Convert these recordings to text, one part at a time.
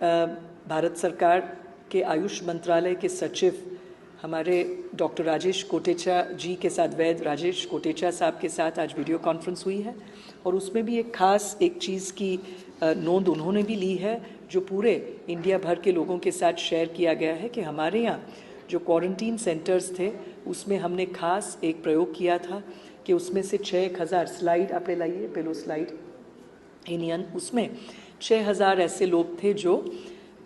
भारत सरकार के आयुष मंत्रालय के सचिव हमारे डॉक्टर राजेश कोटेचा जी के साथ, वैद्य राजेश कोटेचा साहब के साथ आज वीडियो कॉन्फ्रेंस हुई है और उसमें भी एक चीज़ की नोंद उन्होंने भी ली है जो पूरे इंडिया भर के लोगों के साथ शेयर किया गया है कि हमारे यहाँ जो क्वारंटीन सेंटर्स थे उसमें हमने खास एक प्रयोग किया था कि उसमें से 6,000 स्लाइड आप लाइए पहलो स्लाइड इंडियन, उसमें 6,000 ऐसे लोग थे जो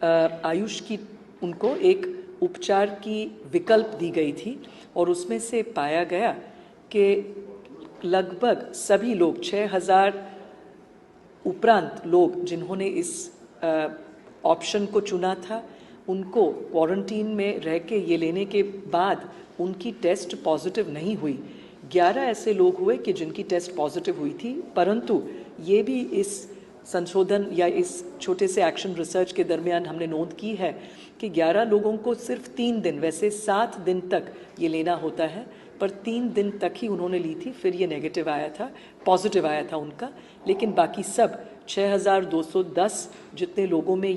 आयुष की उनको एक उपचार की विकल्प दी गई थी और उसमें से पाया गया कि लगभग सभी लोग 6,000 उपरांत लोग जिन्होंने इस ऑप्शन को चुना था उनको क्वारंटीन में रह के ये लेने के बाद उनकी टेस्ट पॉजिटिव नहीं हुई। 11 ऐसे लोग हुए कि जिनकी टेस्ट पॉजिटिव हुई थी, परंतु ये भी इस संशोधन या इस छोटे से एक्शन रिसर्च के दरमियान हमने नोट की है कि 11 लोगों को सिर्फ 3 दिन, वैसे 7 दिन तक ये लेना होता है, पर 3 दिन तक ही उन्होंने ली थी, फिर ये नेगेटिव आया था, पॉजिटिव आया था उनका। लेकिन बाकी सब 6,210 जितने लोगों में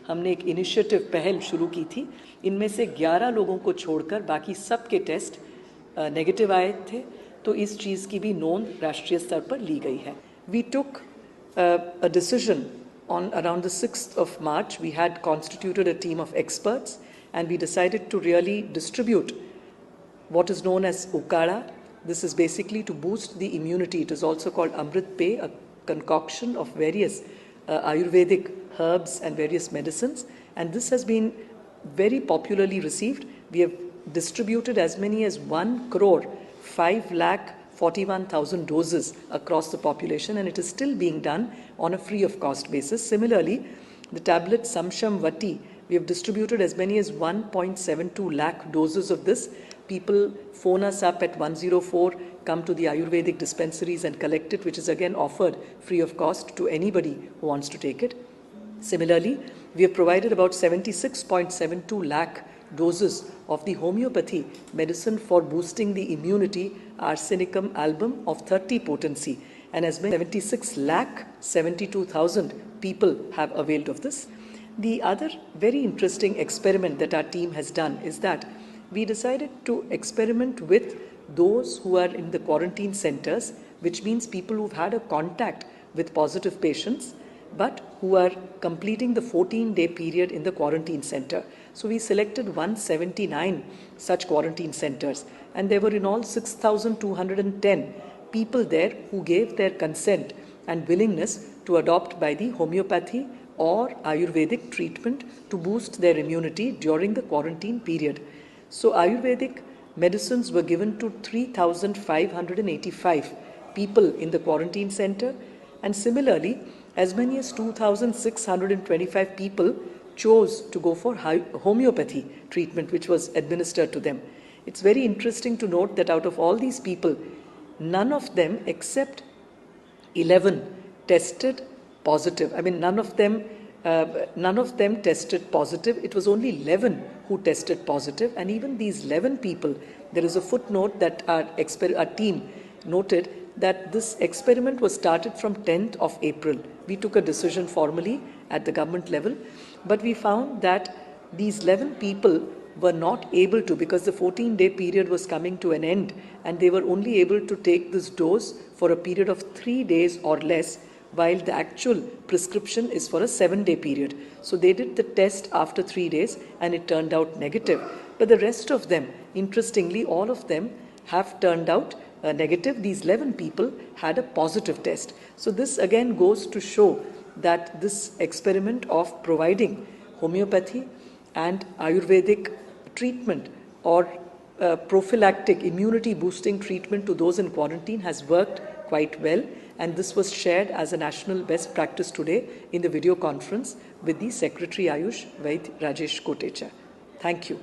हमने एक इनिशिएटिव पहल शुरू की थी, इनमें से 11 लोगों को छोड़कर बाकी सब के टेस्ट नेगेटिव आए थे। तो इस चीज़ की भी नोंद राष्ट्रीय स्तर पर ली गई है। We took a decision on around the 6th of March. We had constituted a team of experts and we decided to really distribute what is known as Ukada. This is basically to boost the immunity. It is also called Amrit Pay, a concoction of various Ayurvedic herbs and various medicines, and this has been very popularly received. We have distributed as many as 1,05,41,000 doses across the population, and it is still being done on a free of cost basis. Similarly, the tablet Samsham Vati, we have distributed as many as 1.72 lakh doses of this. People phone us up at 104, come to the Ayurvedic dispensaries and collect it, which is again offered free of cost to anybody who wants to take it. Similarly, we have provided about 76.72 lakh doses of the homeopathy medicine for boosting the immunity, arsenicum album of 30 potency, and as many 76,72,000 people have availed of this. The other very interesting experiment that our team has done is that we decided to experiment with those who are in the quarantine centers, which means people who've had a contact with positive patients but who are completing the 14-day period in the quarantine center. So we selected 179 such quarantine centers, and there were in all 6,210 people there who gave their consent and willingness to adopt by the homeopathy or Ayurvedic treatment to boost their immunity during the quarantine period. So Ayurvedic medicines were given to 3,585 people in the quarantine center, and similarly as many as 2,625 people chose to go for homeopathy treatment, which was administered to them. It's very interesting to note that out of all these people, none of them except 11 tested positive. I mean, none of them tested positive. It was only 11 who tested positive, and even these 11 people, there is a footnote that our team noted that this experiment was started from 10th of April. We took a decision formally at the government level, but we found that these 11 people were not able to, because the 14-day period was coming to an end, and they were only able to take this dose for a period of 3 days or less, while the actual prescription is for a 7-day period. So they did the test after 3 days and it turned out negative. But the rest of them, interestingly, all of them have turned out negative. These 11 people had a positive test. So this again goes to show that this experiment of providing homeopathy and Ayurvedic treatment or prophylactic immunity boosting treatment to those in quarantine has worked quite well, and this was shared as a national best practice today in the video conference with the Secretary Ayush, Vaidya Rajesh Kotecha. Thank you.